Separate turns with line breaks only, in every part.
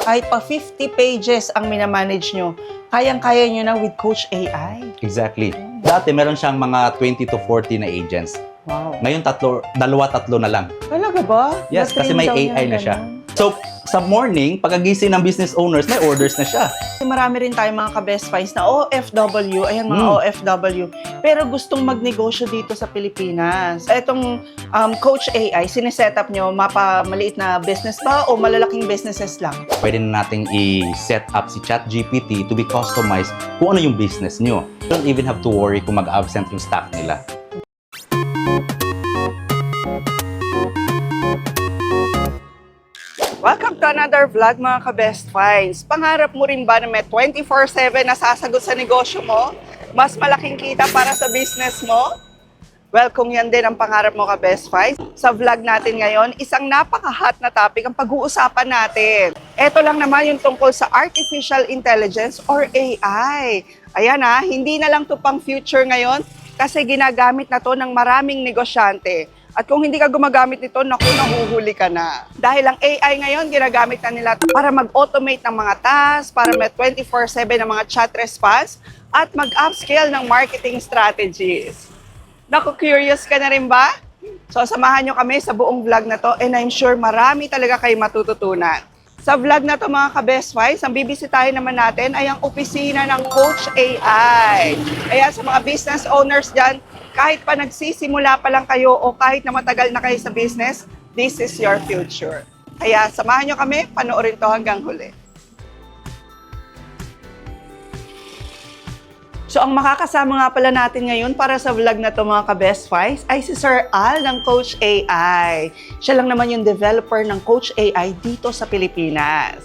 Kahit pa 50 pages ang minamanage nyo, kayang-kaya nyo na with Coach AI.
Exactly. Dati meron siyang mga 20 to 40 na agents.
Wow.
Ngayon dalawa-tatlo na lang.
Talaga ba?
Yes, kasi may AI na siya. So, sa morning, pagkagising ng business owners, may orders na siya.
Marami rin tayong mga ka-best finds na OFW, ayan mga OFW, pero gustong magnegosyo dito sa Pilipinas. Etong Coach AI, sineset up nyo, maliit na business ba o malalaking businesses lang?
Pwede na nating i-set up si ChatGPT to be customized kung ano yung business nyo. You don't even have to worry kung mag-absent yung staff nila.
Welcome to another vlog mga ka-best finds. Pangarap mo rin ba na may 24/7 na sasagot sa negosyo mo? Mas malaking kita para sa business mo? Well, kung yan din ang pangarap mo ka-best finds, sa vlog natin ngayon, isang napaka-hot na topic ang pag-uusapan natin. Ito lang naman yung tungkol sa Artificial Intelligence or AI. Ayan hindi na lang to pang future ngayon kasi ginagamit na to ng maraming negosyante. At kung hindi ka gumagamit nito, naku, nahuhuli ka na. Dahil ang AI ngayon, ginagamit na nila para mag-automate ng mga tasks, para may 24/7 ng mga chat response, at mag-upscale ng marketing strategies. Naku, curious ka na rin ba? So, samahan nyo kami sa buong vlog na to and I'm sure marami talaga kayo matututunan. Sa vlog na to mga ka-best finds, ang bibisitahin naman natin ay ang opisina ng Coach AI. Kaya sa mga business owners dyan, kahit pa nagsisimula pa lang kayo o kahit na matagal na kayo sa business, this is your future. Kaya samahan nyo kami, panoorin to hanggang huli. So ang makakasama nga pala natin ngayon para sa vlog na to mga ka-best finds ay si Sir Al ng Coach AI. Siya lang naman yung developer ng Coach AI dito sa Pilipinas.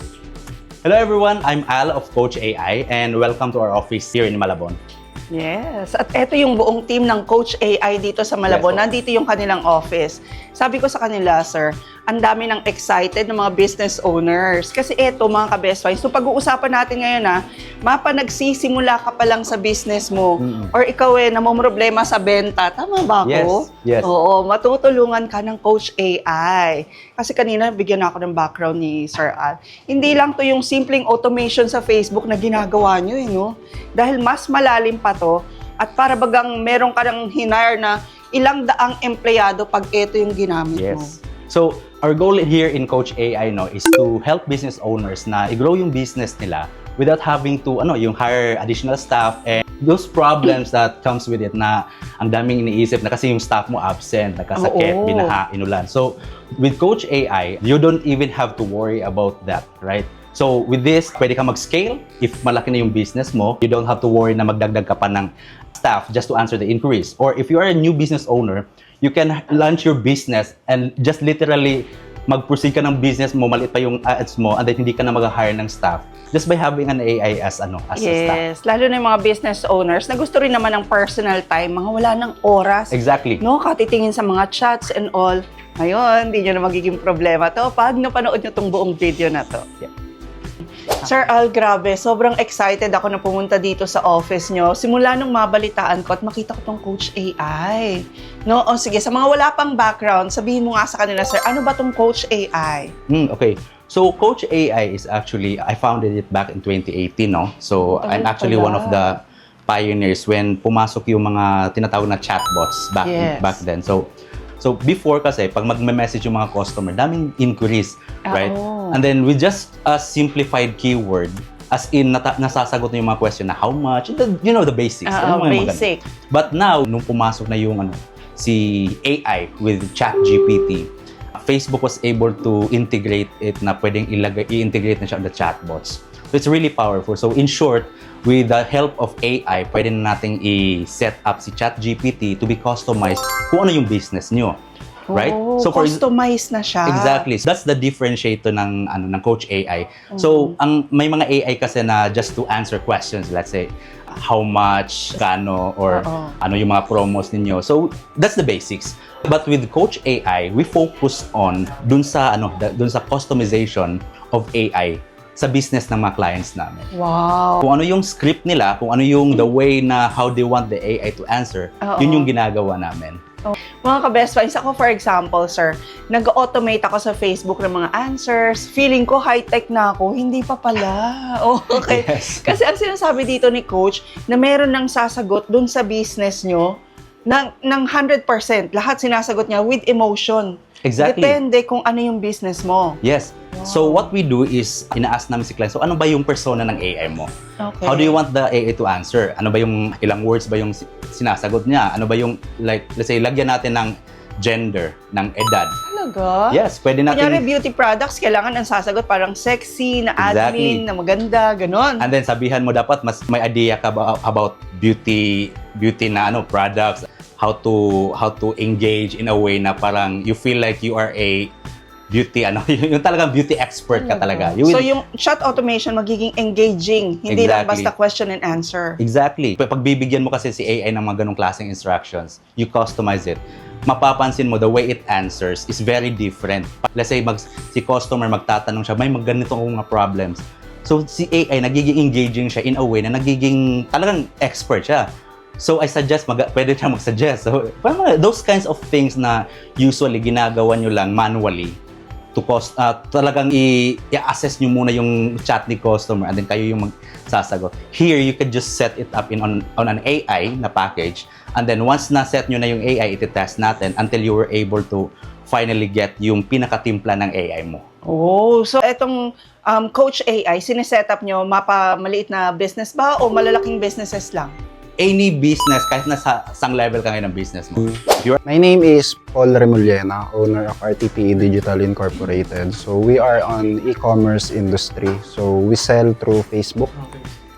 Hello everyone, I'm Al of Coach AI and welcome to our office here in Malabon.
Yes. At ito yung buong team ng Coach AI dito sa Malabon.
Yes,
Nandito yung kanilang office. Sabi ko sa kanila, sir, ang dami ng excited ng mga business owners. Kasi ito, mga ka-best finds, so pag-uusapan natin ngayon nagsisimula ka pa lang sa business mo or ikaw namomroblema sa benta. Tama ba ako?
Yes.
Oo, matutulungan ka ng Coach AI. Kasi kanina, bigyan ako ng background ni Sir Al. Hindi lang to yung simpleng automation sa Facebook na ginagawa nyo, no? Dahil mas malalim pa to at para bagang meron ka ng hinire na ilang daang empleyado pag ito yung ginamit mo.
Yes. So, our goal here in Coach AI is to help business owners na i-grow yung business nila without having to yung hire additional staff and those problems that comes with it na ang daming iniisip na kasi yung staff mo absent, nagkasakit, binaha, inulan. So, with Coach AI, you don't even have to worry about that, right? So, with this, pwede ka mag-scale. If malaki na yung business mo, you don't have to worry na magdagdag ka pa ng staff just to answer the inquiries. Or if you are a new business owner, you can launch your business and just literally mag-proceed ka ng business mo, maliit pa yung ads mo, and then hindi ka na mag-hire ng staff just by having an AI as a staff.
Yes, lalo na yung mga business owners na gusto rin naman ng personal time, mga wala ng oras.
Exactly.
No, katitingin sa mga chats and all. Ngayon, hindi nyo na magiging problema to pag napanood nyo tong buong video na to.
Yeah.
Sir Al, grabe, sobrang excited ako na pumunta dito sa office nyo. Simula nung mabalitaan ko at makita ko tong Coach AI. No, o sige, sa mga wala pang background, sabihin mo nga sa kanila, sir, ano ba tong Coach AI?
Okay. So, Coach AI is actually, I founded it back in 2018, no? So, I'm actually one of the pioneers when pumasok yung mga tinatawag na chatbots back then. So before kasi, pag mag-message yung mga customer, daming inquiries, right? And then with just a simplified keyword, as in nasasagot na yung mga question na how much, the basics.
Basic.
But now, nung pumasok na yung si AI with ChatGPT, Facebook was able to integrate it na pwedeng i-integrate na siya on the chatbots. So it's really powerful. So in short, with the help of AI, pwede na nating i-set up si ChatGPT to be customized kung ano yung business nyo. Right?
So customized na siya.
Exactly. So that's the differentiator ng Coach AI. So may mga AI kasi na just to answer questions, let's say how much, kano, or ano yung mga promos ninyo. So that's the basics. But with Coach AI, we focus on dun sa customization of AI sa business ng mga clients namin.
Wow!
Kung ano yung script nila, kung ano yung the way na how they want the AI to answer, yun yung ginagawa namin.
Mga ka-best friends, ako for example, sir, nag-automate ako sa Facebook ng mga answers. Feeling ko high-tech na ako, hindi pa pala. Okay.
Yes.
Kasi ang sinasabi dito ni Coach, na meron ng sasagot dun sa business nyo, ng 100%. Lahat sinasagot niya with emotion.
Exactly.
Depende kung ano yung business mo.
Yes. So what we do is, ina-ask namin si client, so ano ba yung persona ng AI mo?
Okay.
How do you want the AI to answer? Ano ba yung ilang words ba yung sinasagot niya? Ano ba yung, like, let's say, lagyan natin ng gender, ng edad.
Talaga?
Yes, pwede natin.
Kunyari, beauty products, kailangan ang sasagot parang sexy, na admin,
Exactly.
na maganda, ganon.
And then sabihan mo dapat mas may idea ka about beauty na products, how to engage in a way na parang you feel like you are a beauty yung talagang beauty expert ka talaga.
So yung chat automation magiging engaging, hindi lang
Exactly.
basta question and answer.
Exactly. Pag bibigyan mo kasi si AI ng mga ganong klaseng instructions, you customize it. Mapapansin mo the way it answers is very different. Let's say si customer magtatanong siya, may ganito akong mga problems. So si AI nagiging engaging siya in a way na nagiging talagang expert siya. So I suggest pwede siya mag-suggest. So those kinds of things na usually ginagawa nyo lang manually to talagang i-assess nyo muna yung chat ni customer and then kayo yung magsasagot. Here, you can just set it up on an AI na package and then once na-set nyo na yung AI, iti-test natin until you were able to finally get yung pinakatimpla ng AI mo.
Oh, so etong Coach AI, sineset up nyo maliit na business ba o malalaking businesses lang?
Any business, kahit nasa isang level ka ngayon ng business mo.
My name is Paul Remullena, owner of RTPE Digital Incorporated. So we are on e-commerce industry. So we sell through Facebook.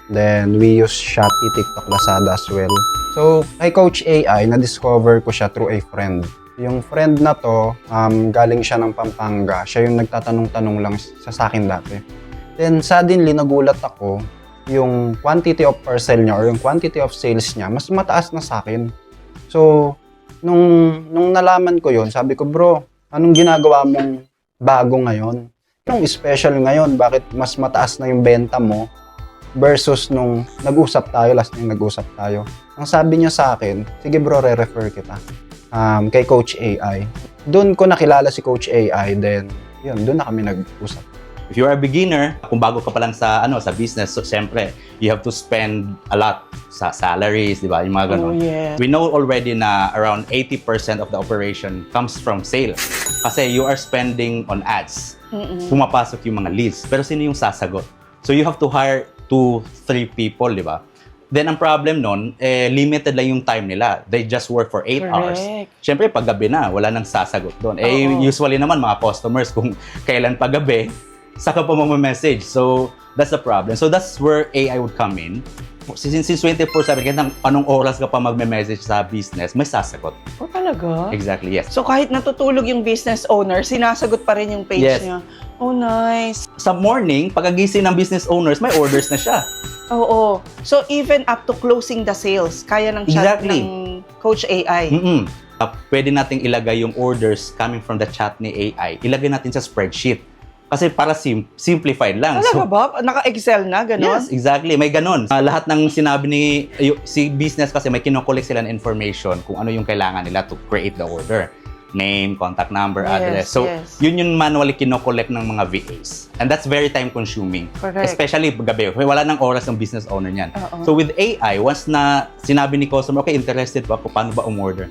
Then we use Shopee, TikTok, Lazada as well. So kay Coach AI, na-discover ko siya through a friend. Yung friend na to, galing siya ng Pampanga. Siya yung nagtatanong-tanong lang sa akin dati. Then suddenly nagulat ako, yung quantity of parcel niya or yung quantity of sales niya, mas mataas na sa akin. So, nung nalaman ko yon, sabi ko, bro, anong ginagawa mong bago ngayon? Anong special ngayon? Bakit mas mataas na yung benta mo versus nung nag-usap tayo, last na nag-usap tayo? Ang sabi niya sa akin, sige bro, re-refer kita kay Coach AI. Doon ko nakilala si Coach AI, then yun, doon na kami nag-usap.
If you are a beginner, kung bago ka pa lang sa business, so siyempre, you have to spend a lot sa salaries, di ba? Yung mga ganun.
Oh, yeah.
We know already na around 80% of the operation comes from sales. Kasi you are spending on ads. Pumapasok yung mga leads. Pero sino yung sasagot? So you have to hire 2-3 people, di ba? Then ang problem nun, limited lang yung time nila. They just work for 8 hours. Siyempre, pag gabi na, wala nang sasagot doon. Usually naman, mga customers, kung kailan pag gabi, saka pa message. So, that's the problem. So, that's where AI would come in. Since 24/7, kahit anong oras ka pa magme-message sa business, may sasagot.
Oh, talaga?
Exactly, yes.
So kahit natutulog yung business owner, sinasagot pa rin yung page
Yes.
niya. Oh, nice.
Sa morning, pagkagising ng business owners, may orders na siya.
Oo. So even up to closing the sales, kaya ng chat
Exactly.
ng Coach AI.
Pwede nating ilagay yung orders coming from the chat ni AI. Ilagay natin sa spreadsheet. Kasi para simplified lang.
Talaga ba? Naka-Excel na, gano'n?
Yes, exactly. May ganon. Lahat ng sinabi si business kasi may kinokollect sila ng information kung ano yung kailangan nila to create the order. Name, contact number,
Yes,
address. So,
yes.
yun yung manually kinokollect ng mga VAs. And that's very time consuming.
Correct.
Especially gabi. Wala nang oras ng business owner niyan.
Oo.
So, with AI, once na sinabi ni customer, okay, interested pa ako, paano ba umorder?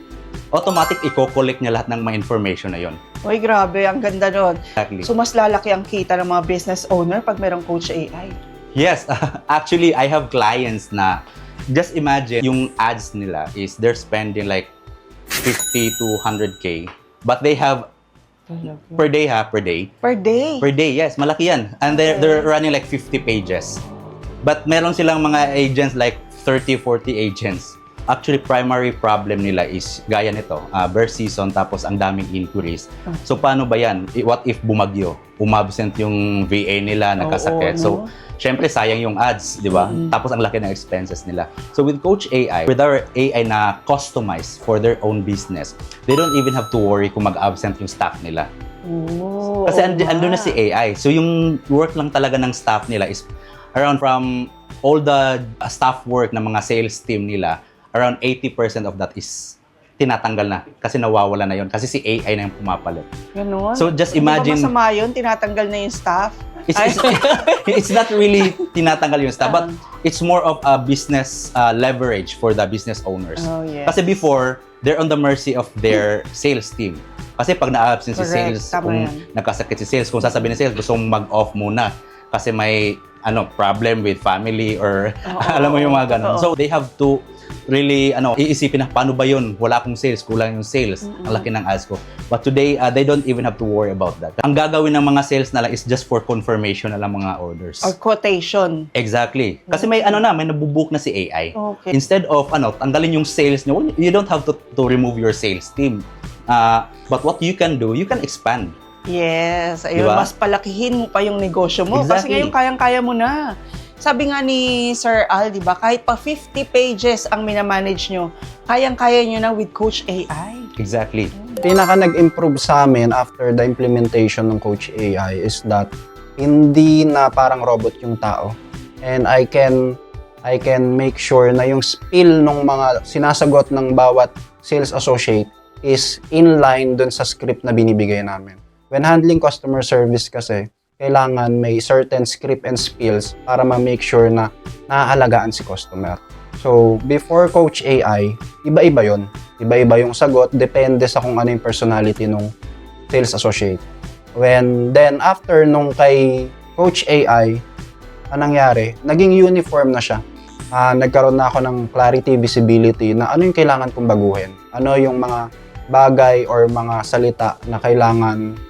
Automatic, i-collect niya lahat ng mga information na yon.
Uy, grabe. Ang ganda nun.
Exactly.
So mas lalaki ang kita ng mga business owner pag merong Coach AI.
Yes, actually, I have clients na just imagine yung ads nila is they're spending like 50 to 100K. But they have per day.
Per day?
Per day, yes, malaki yan. And they're running like 50 pages. But meron silang mga agents like 30, 40 agents. Actually, primary problem nila is gaya nito, bare season tapos ang daming inquiries. So, paano ba yan? What if bumagyo? Umabsent yung VA nila, nagkasakit. So, syempre, sayang yung ads, di ba? Tapos, ang laki ng expenses nila. So, with Coach AI, with our AI na customized for their own business, they don't even have to worry kung mag-absent yung staff nila.
Oh,
Kasi andun na si AI. So, yung work lang talaga ng staff nila is around from all the staff work ng mga sales team nila, around 80% of that is tinatanggal na kasi nawawala na yon kasi si AI na yung pumapalit.
Ganun.
So just
Hindi ba
imagine,
masama yun? Tinatanggal na yung staff?
it's not really tinatanggal yung staff, but it's more of a business leverage for the business owners.
Oh, yes.
Kasi before, they're on the mercy of their sales team. Kasi pag na-absent si
Correct.
sales,
Tama
kung
yan.
nagkasakit si sales, kung sasabihin ni sales, gusto mong mag-off muna kasi may problem with family or alam mo yung mga ganun. So they have to really iisipin na paano ba yun? Wala akong sales, kulang yung sales. Ang laki ng ads ko. But today, they don't even have to worry about that. Ang gagawin ng mga sales na lang is just for confirmation na lang mga orders.
Or quotation.
Exactly. Kasi may may nabubook na si AI.
Okay.
Instead of tanggalin yung sales nyo, you don't have to remove your sales team. But what you can do, you can expand.
Yes. Ayun,
Diba?
mas palakihin mo pa yung negosyo mo. Kasi
Exactly.
ngayon, kayang-kaya mo na. Sabi nga ni Sir Al, di ba, kahit pa 50 pages ang minamanage nyo, kayang-kaya nyo na with Coach AI.
Exactly.
Pinaka nag-improve sa amin after the implementation ng Coach AI is that hindi na parang robot yung tao. And I can make sure na yung spiel ng mga sinasagot ng bawat sales associate is in line dun sa script na binibigay namin. When handling customer service kasi, kailangan may certain script and spills para ma-make sure na naaalagaan si customer. So, before Coach AI, iba-iba yon. Iba-iba yung sagot, depende sa kung ano yung personality ng sales associate. Then, after nung kay Coach AI, anong nangyari? Naging uniform na siya. Nagkaroon na ako ng clarity, visibility na ano yung kailangan kong baguhin. Ano yung mga bagay or mga salita na kailangan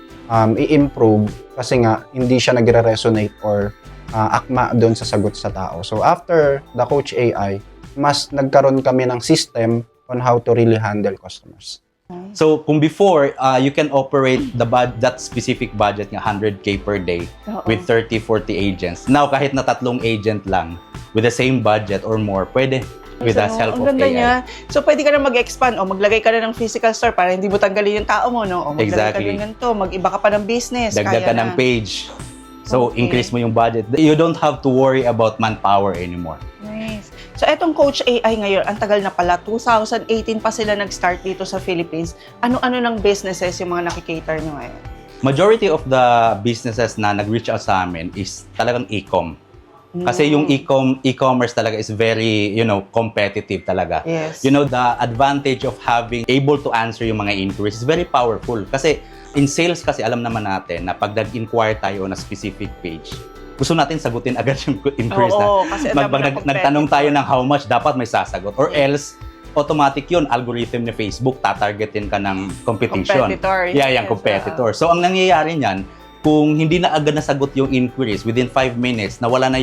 i-improve kasi nga hindi siya nagre-resonate or akma doon sa sagot sa tao. So after the Coach AI, mas nagkaroon kami ng system on how to really handle customers.
So kung before, you can operate that specific budget nga 100K per day with 30-40 agents. Now kahit na 3 agent lang with the same budget or more, pwede with the help
ang
of
ganda
AI.
niya. So, pwede ka na mag-expand o maglagay ka na ng physical store para hindi mo tanggalin yung tao mo, no? O maglagay
Exactly.
ka na ganito, mag-iba ka pa ng business.
Dagdag ka
kaya
ng
na.
page. So,
Okay.
increase mo yung budget. You don't have to worry about manpower anymore.
Nice. So, etong Coach AI ngayon, ang tagal na pala. 2018 pa sila nag-start dito sa Philippines. Ano-ano ng businesses yung mga nakikater nyo ngayon?
Majority of the businesses na nag-reach out sa amin is talagang e-com. Kasi yung e-commerce talaga is very, competitive talaga.
Yes.
The advantage of having able to answer yung mga inquiries is very powerful. Kasi in sales kasi alam naman natin na pag nag-inquire tayo on a specific page, gusto natin sagutin agad yung inquiries
Oo, kasi alam mo na
nagtanong tayo
competitor.
ng how much, dapat may sasagot. Or else, automatic yun, algorithm ni Facebook, tatargetin ka ng competition.
Competitor,
Yeah, yung
yes,
competitor. So, ang nangyayari niyan, kung hindi na agad nasagot yung inquiries within 5 minutes, nawala na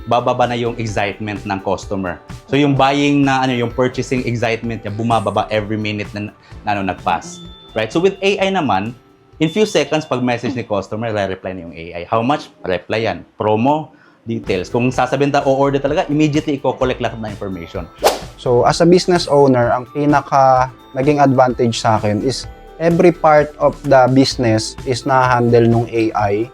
bababa na yung excitement ng customer. So yung buying yung purchasing excitement niya bumababa every minute na nag-pass. Right? So with AI naman, in few seconds pag message ni customer, re-reply na yung AI. How much? Reply yan. Promo, details. Kung sasabihin ta o-order talaga, immediately i-collect lahat ng information.
So as a business owner, ang pinaka naging advantage sa akin is every part of the business is na-handle ng AI.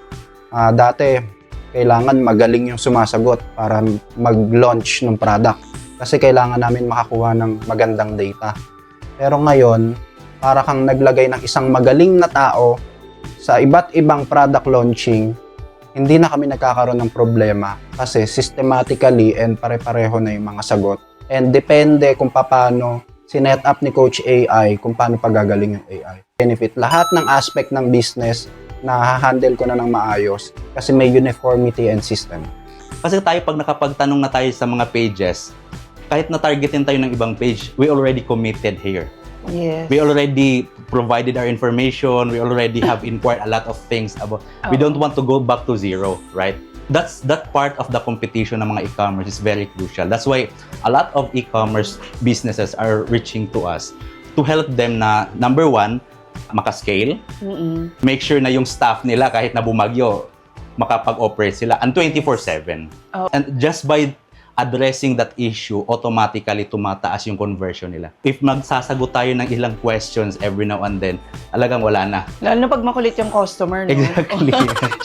Dati, kailangan magaling yung sumasagot para mag-launch ng product. Kasi kailangan namin makakuha ng magandang data. Pero ngayon, para kang naglagay ng isang magaling na tao sa iba't ibang product launching, hindi na kami nagkakaroon ng problema kasi systematically and pare-pareho na yung mga sagot. And depende kung paano sinet up ni Coach AI kung paano pagagaling yung AI. Benefit lahat ng aspect ng business na handle ko na ng maayos kasi may uniformity and system.
Kasi tayo pag nakapagtanong na tayo sa mga pages, kahit na-targetin tayo ng ibang page, we already committed here.
Yes.
We already provided our information. We already have inquired a lot of things about. We don't want to go back to zero, right? That part of the competition ng mga e-commerce is very crucial. That's why a lot of e-commerce businesses are reaching to us to help them na, number one, makascale. Make sure na yung staff nila kahit na bumagyo, makapag-operate sila and 24/7. And just by addressing that issue, automatically tumataas yung conversion nila. If magsasagot tayo ng ilang questions every now and then, alagang wala na.
Lalo na pag makulit yung customer, no?
Exactly.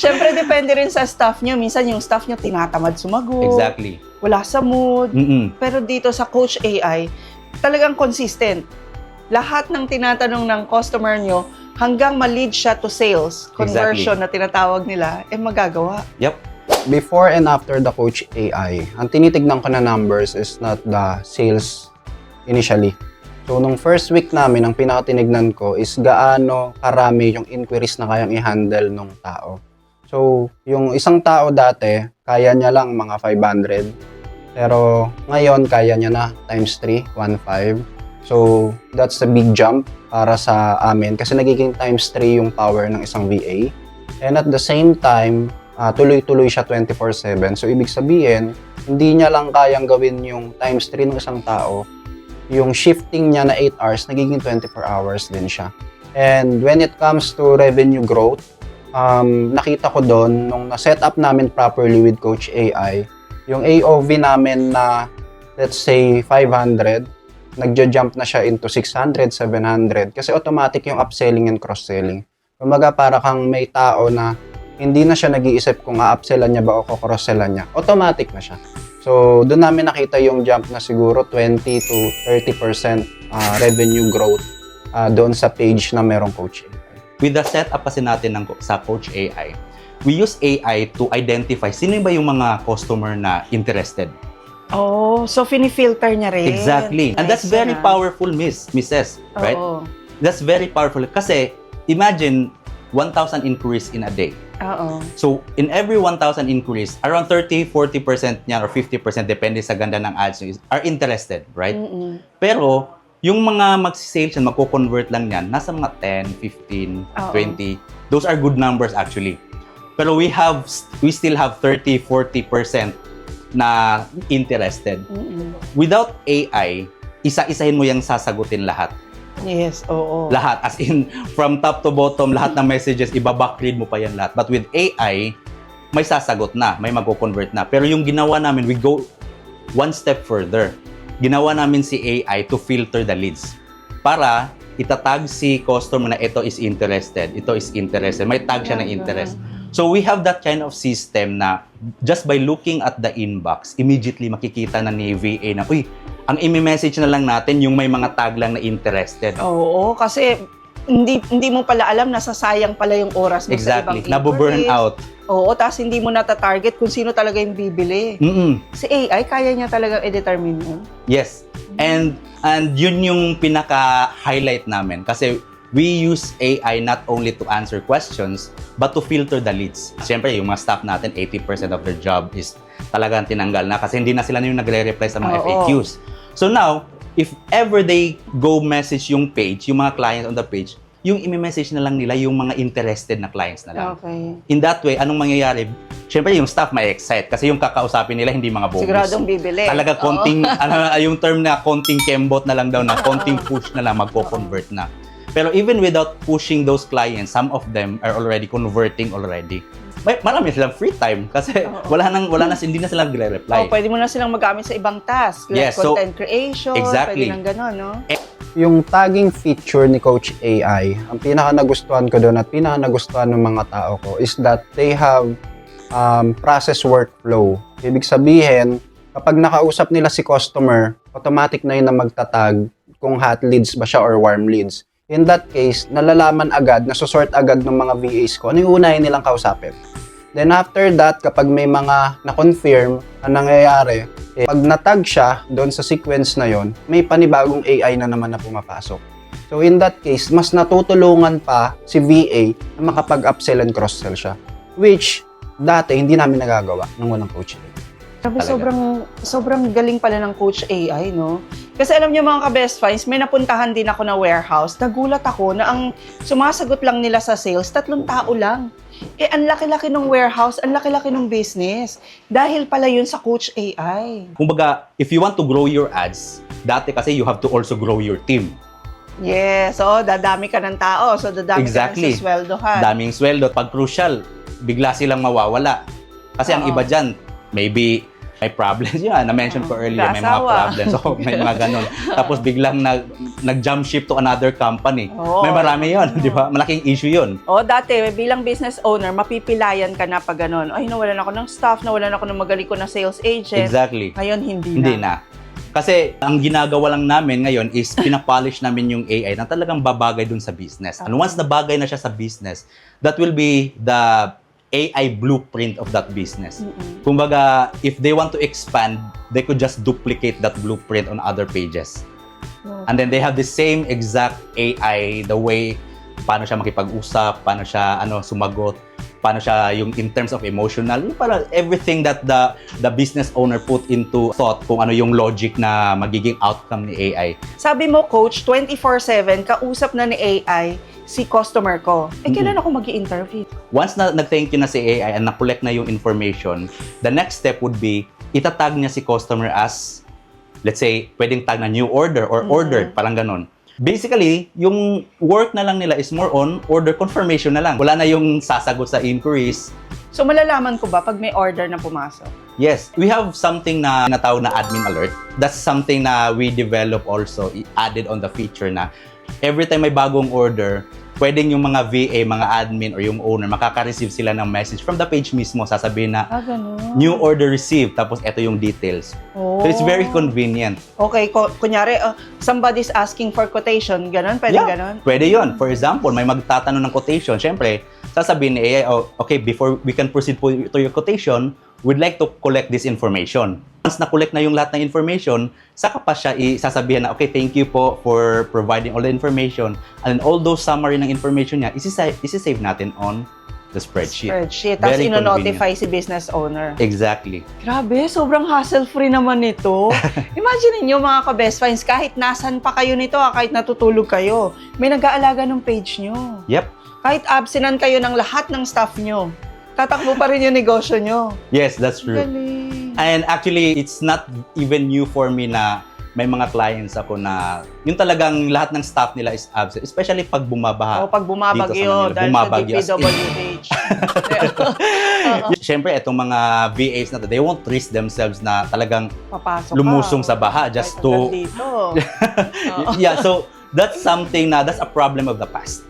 Siyempre, depende rin sa staff nyo. Minsan yung staff nyo tinatamad sumagot.
Exactly.
Wala sa mood.
Mm-mm.
Pero dito sa Coach AI, talagang consistent. lahat ng tinatanong ng customer nyo, hanggang ma-lead siya to sales, conversion na tinatawag nila, magagawa.
Yep.
Before and after the Coach AI, ang tinitignan ko na numbers is not the sales initially. So, nung first week namin, ang pinakatinignan ko is gaano karami yung inquiries na kayang i-handle ng tao. So, yung isang tao dati, kaya niya lang mga 500. Pero ngayon, kaya niya na times 3, 1.5. So, that's a big jump para sa amin kasi nagiging times 3 yung power ng isang VA. And at the same time, tuloy-tuloy siya 24/7. So, ibig sabihin, hindi niya lang kayang gawin yung times 3 ng isang tao. Yung shifting niya na 8 hours, nagiging 24 hours din siya. And when it comes to revenue growth, nakita ko doon, nung na-set up namin properly with Coach AI, yung AOV namin na, let's say, 500, nagja-jump na siya into 600, 700, kasi automatic yung upselling and cross-selling. Kumbaga, para kang may tao na hindi na siya nag-iisip kung a-upsellan niya ba o cross-sellan niya. Automatic na siya. So, doon namin nakita yung jump na siguro 20 to 30% revenue growth doon sa page na merong Coach AI.
With the setup kasi natin sa Coach AI, we use AI to identify sino ba yung mga customer na interested.
Oh, so fini-filter niya rin.
Exactly. And that's very powerful, Mrs. Right?
Oo.
That's very powerful. Kasi, imagine 1,000 inquiries in a day.
Oo.
So, in every 1,000 inquiries, around 30-40% niya or 50%, depende sa ganda ng ads nyo, are interested, right? Pero, yung mga mag-sales yan, magko-convert lang yan, nasa mga 10, 15, 20. Those are good numbers actually. Pero we still have 30-40% na interested. Without AI, isa-isahin mo yung sasagutin lahat.
Yes, oo.
Lahat, as in, from top to bottom, lahat ng messages, iba-backread mo pa yan lahat. But with AI, may sasagot na, may magko-convert na. Pero yung ginawa namin, we go one step further. Ginawa namin si AI to filter the leads. Para itatag si customer na ito is interested, ito is interested. May tag siya ng interest. So we have that kind of system na just by looking at the inbox, immediately makikita na ni VA na, uy, ang imi-message na lang natin yung may mga tag lang na interested.
Oo, kasi hindi mo pala alam, nasasayang pala yung oras mo sa ibang
Exactly, nabu-burn out.
Oo, tapos hindi mo nata-target kung sino talaga yung bibili. Si AI, kaya niya talagang i-determine yun.
Yes. And yun yung pinaka-highlight namin kasi we use AI not only to answer questions but to filter the leads. Siyempre, yung mga staff natin, 80% of their job is talagang tinanggal na kasi hindi na sila yung nagre-reply sa mga FAQs. So now, if ever they go message yung page, yung mga clients on the page, yung i-message na lang nila yung mga interested na clients na lang.
Okay.
In that way, anong mangyayari? Siyempre, yung staff may excite kasi yung kakausapin nila hindi mga bogus.
Siguradong bibili.
Talaga konting, yung term na konting kembot na lang daw na konting push na lang, magko-convert na. Pero even without pushing those clients, some of them are already converting already. Marami silang free time kasi hindi na sila nagre-reply.
Pwede mo na silang magamit sa ibang task, like content creation,
exactly.
pwede nang gano'n, no?
Yung tagging feature ni Coach AI, ang pinaka-nagustuhan ko doon at pinaka-nagustuhan ng mga tao ko is that they have process workflow. Ibig sabihin, kapag nakausap nila si customer, automatic na yun na magtatag kung hot leads ba siya or warm leads. In that case, nalalaman agad, nasusort agad ng mga VAs ko ano yung unahin nilang kausapin. Then after that, kapag may mga na-confirm na nangyayari, pag natag siya doon sa sequence na yon, may panibagong AI na naman na pumapasok. So in that case, mas natutulungan pa si VA na makapag-upsell and cross-sell siya. Which, dati, hindi namin nagagawa nung walang coach.
Sabi, sobrang galing pala ng Coach AI, no? Kasi alam niyo mga ka-best finds, may napuntahan din ako na warehouse. Nagulat ako na ang sumasagot lang nila sa sales, 3 tao lang. Ang laki-laki ng warehouse, ang laki-laki ng business. Dahil pala yun sa Coach AI.
Kumbaga, if you want to grow your ads, dati kasi you have to also grow your team.
Yes, dadami ka ng tao. So, dadami ka ng sweldohan.
Daming sweldo. Pag crucial, bigla silang mawawala. Kasi ang iba dyan, maybe may problems yun. Na-mention ko earlier, may mga problems. So, may mga ganun. Tapos biglang nag-jump ship to another company. May marami yun, di ba? Malaking issue yun.
Dati, bilang business owner, mapipilayan ka na pag ganun. Ay, nawalan ako ng staff, nawalan ako ng magaling ko na sales agent.
Exactly.
Ngayon, hindi
na. Kasi ang ginagawa lang namin ngayon is pinapolish namin yung AI na talagang babagay dun sa business. And once na bagay na siya sa business, that will be the AI blueprint of that business. Kumbaga, if they want to expand, they could just duplicate that blueprint on other pages. And then they have the same exact AI, the way paano siya makipag-usap, paano siya sumagot, paano siya yung in terms of emotional, yung para everything that the business owner put into thought kung ano yung logic na magiging outcome ni AI.
Sabi mo, Coach, 24/7, kausap na ni AI si customer ko. Kailan ako mag-i-interview?
Once na nag-thank you na si AI and na-collect na yung information, the next step would be, itatag niya si customer as, let's say, pwedeng tag na new order or ordered, parang ganon. Basically, yung work na lang nila is more on order confirmation na lang. Wala na yung sasagot sa inquiries.
So, malalaman ko ba pag may order na pumasok?
Yes, we have something na natawag na admin alert. That's something na we develop also, added on the feature na every time may bagong order, pwedeng yung mga VA, mga admin, or yung owner, makaka-receive sila ng message from the page mismo. Sasabihin na,
Ganun.
new order received, tapos eto yung details. So, it's very convenient.
Okay, kunyari, somebody's asking for quotation, ganun? Pwede ganun?
Pwede yun. For example, may magtatanong ng quotation. Siyempre, sasabihin ni AI, okay, before we can proceed to your quotation, we'd like to collect this information. Once na-collect na yung lahat ng information, saka pa siya isasabihin na, okay, thank you po for providing all the information. And then all those summary ng information niya, isi-save natin on the spreadsheet.
Tapos
Very
ino-notify si business owner.
Exactly.
Grabe, sobrang hassle-free naman nito. Imagine niyo mga ka-best friends, kahit nasan pa kayo nito, kahit natutulog kayo, may nag-aalaga ng page nyo.
Yep.
Kahit absentan kayo ng lahat ng staff nyo, tatakbo pa rin yung negosyo nyo.
Yes, that's true.
Galing.
And actually, it's not even new for me na may mga clients ako na yung talagang lahat ng staff nila is absent. Especially pag bumabaha.
Pag bumabagyo, dahil sa DPWH.
Siyempre, itong mga VAs na to, they won't risk themselves na talagang
Papasok
lumusong sa baha just to...
Dito.
Yeah, so that's something that's a problem of the past.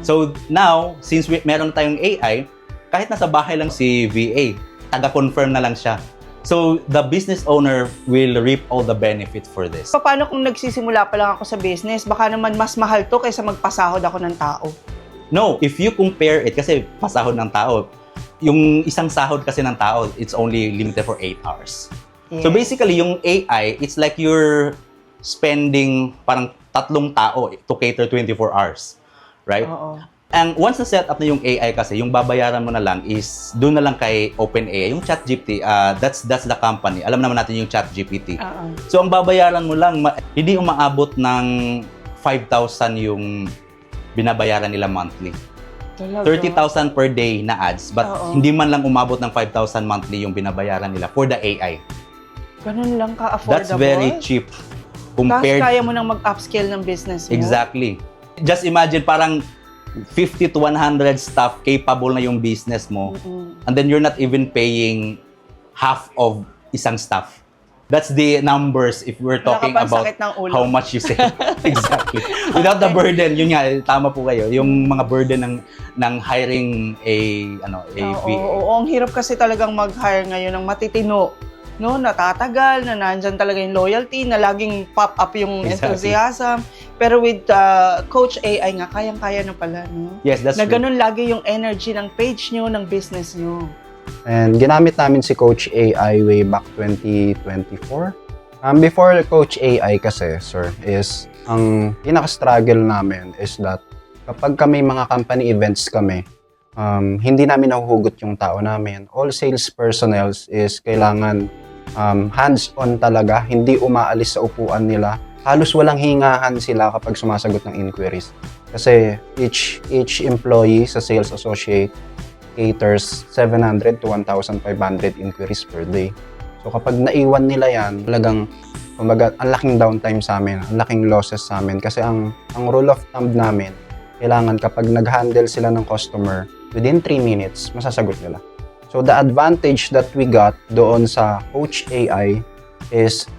So now, since meron tayong AI, kahit nasa bahay lang si VA, taga-confirm na lang siya. So, the business owner will reap all the benefits for this.
Paano kung nagsisimula pa lang ako sa business? Baka naman mas mahal to kaysa magpasahod ako ng tao.
No, if you compare it, kasi pasahod ng tao, yung isang sahod kasi ng tao, it's only limited for 8 hours.
Yes.
So basically, yung AI, it's like you're spending parang 3 tao to cater 24 hours. Right?
Oo.
And once na-set up na yung AI kasi, yung babayaran mo na lang is doon na lang kay OpenAI. Yung ChatGPT, that's the company. Alam naman natin yung ChatGPT. So, ang babayaran mo lang, hindi umaabot ng 5,000 yung binabayaran nila monthly. 30,000 per day na ads, but hindi man lang umabot ng 5,000 monthly yung binabayaran nila for the AI.
Ganun lang ka-affordable?
That's very cheap.
Tapos kaya mo nang mag-upscale ng business mo?
Exactly. Just imagine, parang 50 to 100 staff capable na yung business mo, and then you're not even paying half of isang staff. That's the numbers if we're talking about how much you save. Exactly. Without the burden, yun nga, tama po kayo, yung mga burden ng hiring a VA.
Oo, ang hirap kasi talagang mag-hire ngayon ng matitino. No, natatagal, na nandyan talaga yung loyalty, na laging pop up yung enthusiasm. Pero with Coach AI nga, kayang-kaya na pala, no?
Yes, that's
na
true.
ganun lagi yung energy ng page nyo, ng business nyo.
And ginamit namin si Coach AI way back 2024. Before Coach AI kasi, sir, is ang pinaka-struggle namin is that kapag kami mga company events kami, hindi namin nahuhugot yung tao namin. All sales personnel is kailangan hands-on talaga, hindi umaalis sa upuan nila. Halos walang hingahan sila kapag sumasagot ng inquiries. Kasi each employee sa sales associate caters 700 to 1,500 inquiries per day. So kapag naiwan nila yan, talagang kumbaga, ang laking downtime sa amin, ang laking losses sa amin. Kasi ang rule of thumb namin, kailangan kapag nag-handle sila ng customer, within 3 minutes, masasagot nila. So the advantage that we got doon sa Coach AI is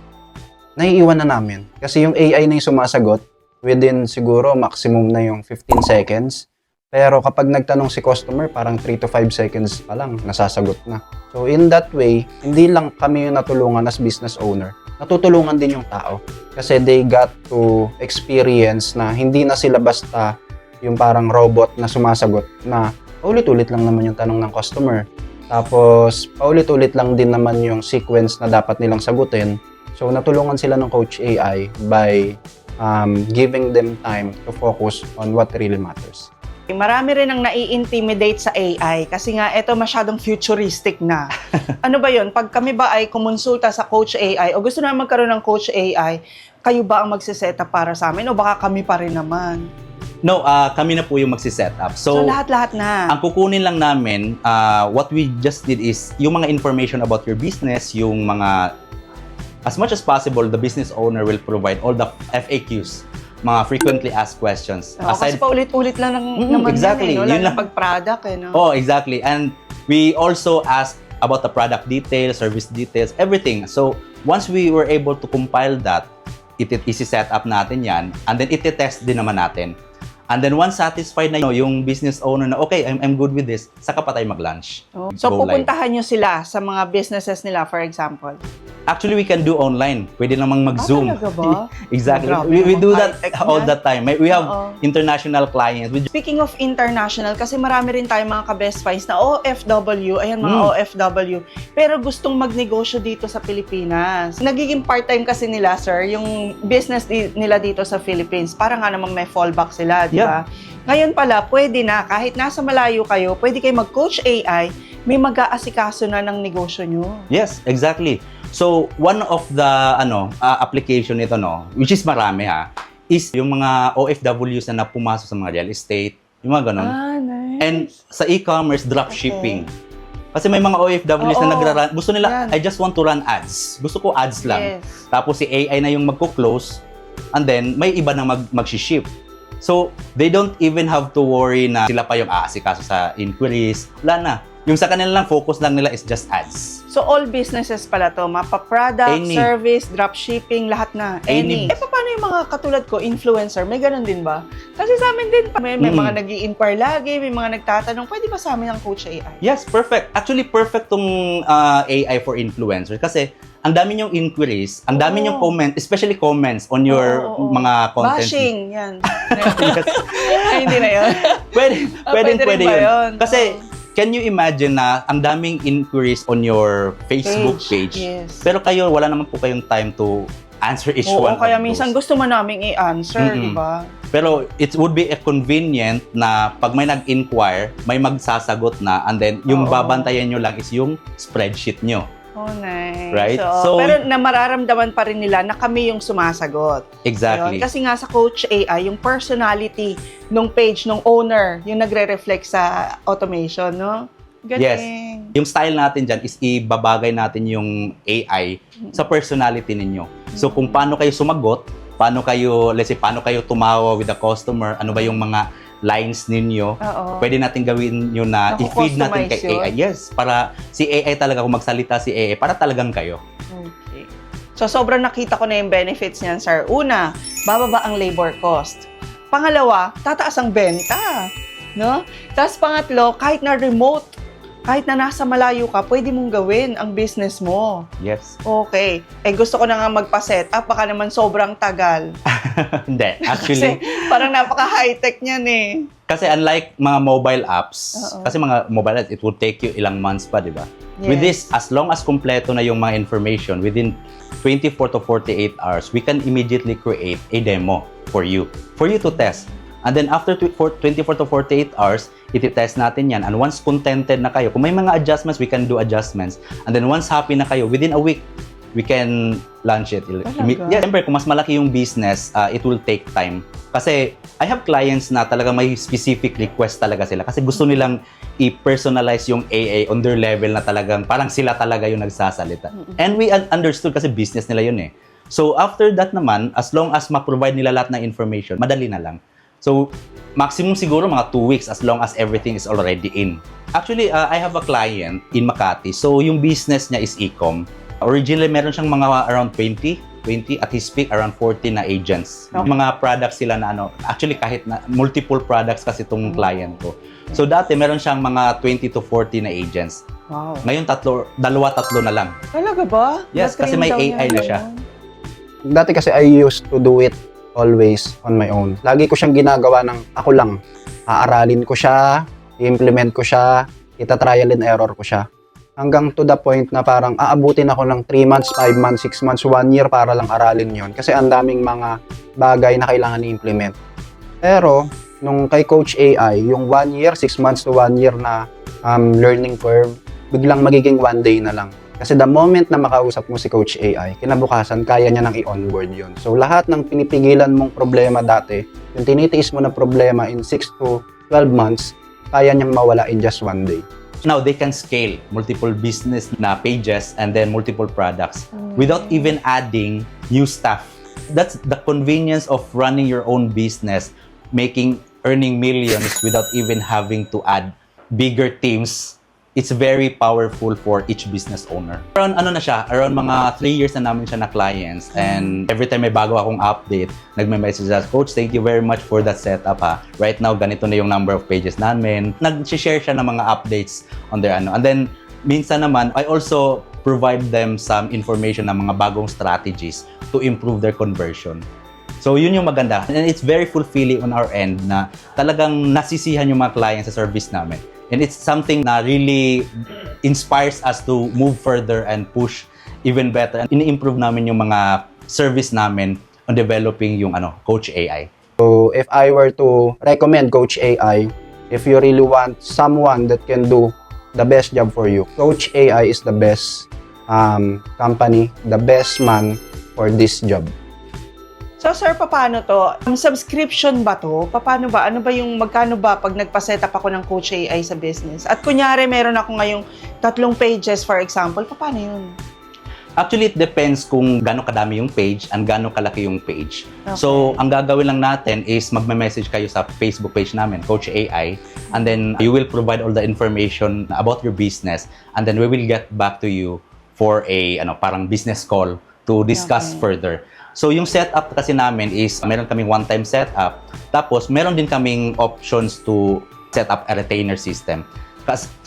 naiiwan na namin. Kasi yung AI na yung sumasagot, within siguro maximum na yung 15 seconds. Pero kapag nagtanong si customer, parang 3 to 5 seconds pa lang, nasasagot na. So in that way, hindi lang kami yung natulungan as business owner, natutulungan din yung tao. Kasi they got to experience na hindi na sila basta yung parang robot na sumasagot na paulit-ulit lang naman yung tanong ng customer. Tapos, paulit-ulit lang din naman yung sequence na dapat nilang sagutin. So, natulungan sila ng Coach AI by giving them time to focus on what really matters.
Marami rin ang nai-intimidate sa AI kasi nga ito masyadong futuristic na. Ano ba yun? Pag kami ba ay kumonsulta sa Coach AI o gusto na magkaroon ng Coach AI, kayo ba ang magsiset up para sa amin o baka kami pa rin naman?
No, kami na po yung magsiset up.
So lahat-lahat na.
Ang kukunin lang namin, what we just did is yung mga information about your business, yung mga, as much as possible, the business owner will provide all the FAQs, mga frequently asked questions.
Kasi paulit-ulit lang naman
exactly.
yan,
Yun
lalo
lang.
pag-product. No?
Oh, exactly. And we also asked about the product details, service details, everything. So, once we were able to compile that, isi-set up natin yan, and then iti-test din naman natin. And then once satisfied na yung business owner na, okay, I'm good with this, saka pa tayo mag-launch.
Oh. So,
Go live.
pupuntahan nyo sila sa mga businesses nila, for example.
Actually, we can do online. Pwede namang mag-Zoom.
Talaga ba?
Exactly.
Grabe
We do
naman,
that
high-tech
all
yan.
the time. We have
Oo.
international clients.
Speaking of international, kasi marami rin tayong mga ka-best finds na OFW, ayan mga OFW, pero gustong magnegosyo dito sa Pilipinas. Nagiging part-time kasi nila, sir, yung business nila dito sa Philippines. Para nga namang may fallback sila, di ba? Ngayon pala, pwede na, kahit nasa malayo kayo, pwede kayo mag-Coach AI, may mag-aasikaso na ng negosyo nyo.
Yes, exactly. So, one of the application nito, which is marami is yung mga OFWs na pumasok sa mga real estate, yung mga ganun.
Nice.
And sa e-commerce, dropshipping. Kasi may mga OFWs na nagra-run, gusto nila,
Yan.
I just want to run ads. Gusto ko ads lang.
Yes.
Tapos si AI na yung magko-close, and then may iba na mag-ship. So, they don't even have to worry na sila pa yung aasikaso sa inquiries. Wala na. Yung sa kanila lang, focus lang nila is just ads.
So, all businesses pala to, mapa-product,
Any.
service, dropshipping, lahat na.
Any.
Paano yung mga katulad ko, influencer? May ganun din ba? Kasi sa amin din, may mga nag-i-inquire lagi, may mga nagtatanong, pwede ba sa amin ang Coach AI?
Yes, perfect. Actually, perfect tong AI for influencers kasi ang dami yung inquiries, ang dami yung comment, especially comments on your mga content.
Bashing, yan.
Yes.
Ay, hindi na yun.
Pwede
rin ba
yun.
yun?
Kasi, can you imagine na ang daming inquiries on your Facebook page?
Yes.
Pero kayo, wala naman po kayong time to answer each one of
kaya
those.
minsan gusto mo naming i-answer, di ba?
Pero it would be convenient na pag may nag-inquire, may magsasagot na, and then yung babantayan nyo lang is yung spreadsheet nyo.
Oh, nice.
Right?
So,
So,
pero mararamdaman pa rin nila na kami yung sumasagot.
Exactly.
Ayun. Kasi nga sa Coach AI, yung personality nung page, nung owner, yung nagre-reflect sa automation, no? Galing.
Yes. Yung style natin dyan is ibabagay natin yung AI sa personality ninyo. So, kung paano kayo sumagot, paano kayo tumawa with the customer, ano ba yung mga lines ninyo,
Oo.
pwede natin gawin yun na i-feed natin kay
Naku-customize
AI. Yes, para si AI talaga, kung magsalita si AI, para talagang kayo.
Okay. So, sobrang nakita ko na yung benefits niyan, sir. Una, bababa ang labor cost. Pangalawa, tataas ang benta. No? Tapos pangatlo, kahit na remote, kahit na nasa malayo ka, pwede mong gawin ang business mo.
Yes.
Okay. Gusto ko na nga magpa-set up, baka naman sobrang tagal.
Hindi.
Kasi
Actually,
parang napaka-high-tech niyan eh.
kasi unlike mga mobile apps,
Oo.
kasi mga mobile apps, it will take you ilang months pa, di ba?
Yes.
With this, as long as kompleto na yung mga information, within 24 to 48 hours, we can immediately create a demo for you to test. And then after 24 to 48 hours, iti-test natin yan. And once contented na kayo, kung may mga adjustments, we can do adjustments. And then once happy na kayo, within a week, we can launch it.
Talaga?
Yeah, siyempre, kung mas malaki yung business, it will take time. Kasi I have clients na talaga may specific request talaga sila. Kasi gusto nilang i-personalize yung AA on their level na talagang parang sila talaga yung nagsasalita. And we understood kasi business nila yun eh. So after that naman, as long as ma-provide nila lahat ng information, madali na lang. So, maximum siguro mga 2 weeks as long as everything is already in. Actually, I have a client in Makati. So, yung business niya is e-com. Originally, meron siyang mga around 20 at his peak, around 40 na agents.
Okay.
Mga products sila na actually kahit na multiple products kasi itong client ko. So, dati meron siyang mga 20 to 40 na agents.
Wow.
Ngayon, 2-3 na lang.
Talaga ba?
Yes, kasi may
Na-train daw
AI na
niya
siya.
ngayon.
Dati kasi I used to do it always on my own. Lagi ko siyang ginagawa ng ako lang. Aaralin ko siya, i-implement ko siya, ita-trial and error ko siya. Hanggang to the point na parang aabutin ako ng 3 months, 5 months, 6 months, 1 year para lang aralin yon. Kasi ang daming mga bagay na kailangan i-implement. Pero, nung kay Coach AI, yung 1 year, 6 months to 1 year na learning curve, biglang magiging 1 day na lang. Kasi the moment na makausap mo si Coach AI, kinabukasan, kaya niya nang i-onboard yun. So, lahat ng pinipigilan mong problema dati, yung tinitiis mo na problema in 6 to 12 months, kaya niyang mawala in just 1 day.
Now, they can scale multiple business na pages and then multiple products without even adding new stuff. That's the convenience of running your own business, earning millions without even having to add bigger teams. It's very powerful for each business owner. Around mga 3 years na namin siya na clients, and every time may bago akong update, nagme-message us, Coach, thank you very much for that setup ha. Right now, ganito na yung number of pages namin. Nag-share siya ng mga updates on their And then, minsan naman, I also provide them some information ng mga bagong strategies to improve their conversion. So, yun yung maganda. And it's very fulfilling on our end na talagang nasisihan yung mga clients sa service namin. And it's something na really inspires us to move further and push even better. And ini-improve namin yung mga service namin on developing yung Coach AI.
So, if I were to recommend Coach AI, if you really want someone that can do the best job for you, Coach AI is the best company, the best man for this job.
So, sir, paano to? Subscription ba to? Paano ba? Ano ba yung magkano ba pag nagpa-set up ako ng Coach AI sa business? At kunyari, meron ako ngayong 3 pages, for example, paano yun?
Actually, it depends kung gaano kadami yung page and gaano kalaki yung page.
Okay.
So, ang gagawin lang natin is magme-message kayo sa Facebook page namin, Coach AI, and then you will provide all the information about your business, and then we will get back to you for a parang business call to discuss further. So, yung setup kasi namin is meron kaming one-time setup. Tapos, meron din kaming options to set up a retainer system.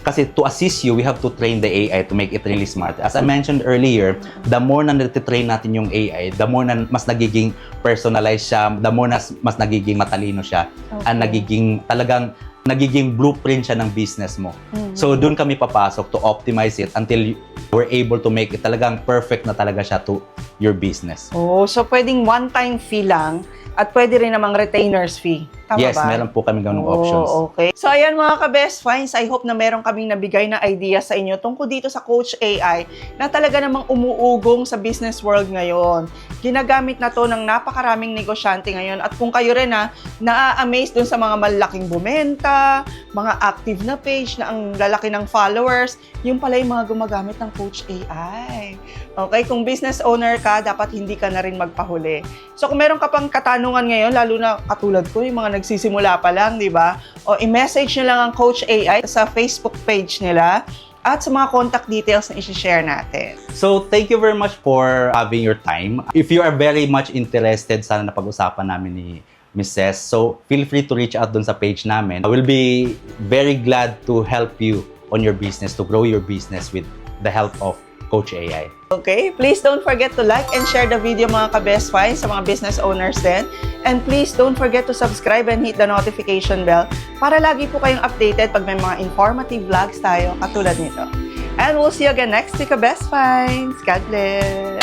Kasi to assist you, we have to train the AI to make it really smart. As I mentioned earlier, the more na natitrain natin yung AI, the more na mas nagiging personalized siya, the more na mas nagiging matalino siya, and nagiging blueprint siya ng business mo. So, doon kami papasok to optimize it until we're able to make it talagang perfect na talaga siya to your business.
Oh, so pwedeng one-time fee lang at pwede rin namang retainers fee. Tama
Yes,
ba?
meron po kami ganung options.
Okay. So, ayan mga ka-best finds, I hope na meron kaming nabigay na idea sa inyo tungkol dito sa Coach AI na talaga namang umuugong sa business world ngayon. Ginagamit na to ng napakaraming negosyante ngayon. At kung kayo rin na-amaze dun sa mga malaking bumenta, mga active na page na ang lalaki ng followers, yung pala yung mga gumagamit ng Coach AI. Okay, kung business owner ka, dapat hindi ka na rin magpahuli. So, kung meron ka pang katanungan ngayon, lalo na katulad ko, yung mga nagsisimula pa lang, di ba? O i-message nyo lang ang Coach AI sa Facebook page nila at sa mga contact details na i-share natin.
So, thank you very much for having your time. If you are very much interested, sana napag-usapan namin ni Mrs. So, feel free to reach out dun sa page namin. I will be very glad to help you on your business, to grow your business with the help of Coach AI.
Okay? Please don't forget to like and share the video mga ka-best finds sa mga business owners din. And please don't forget to subscribe and hit the notification bell para lagi po kayong updated pag may mga informative vlogs tayo katulad nito. And we'll see you again next week, ka-best finds. God bless!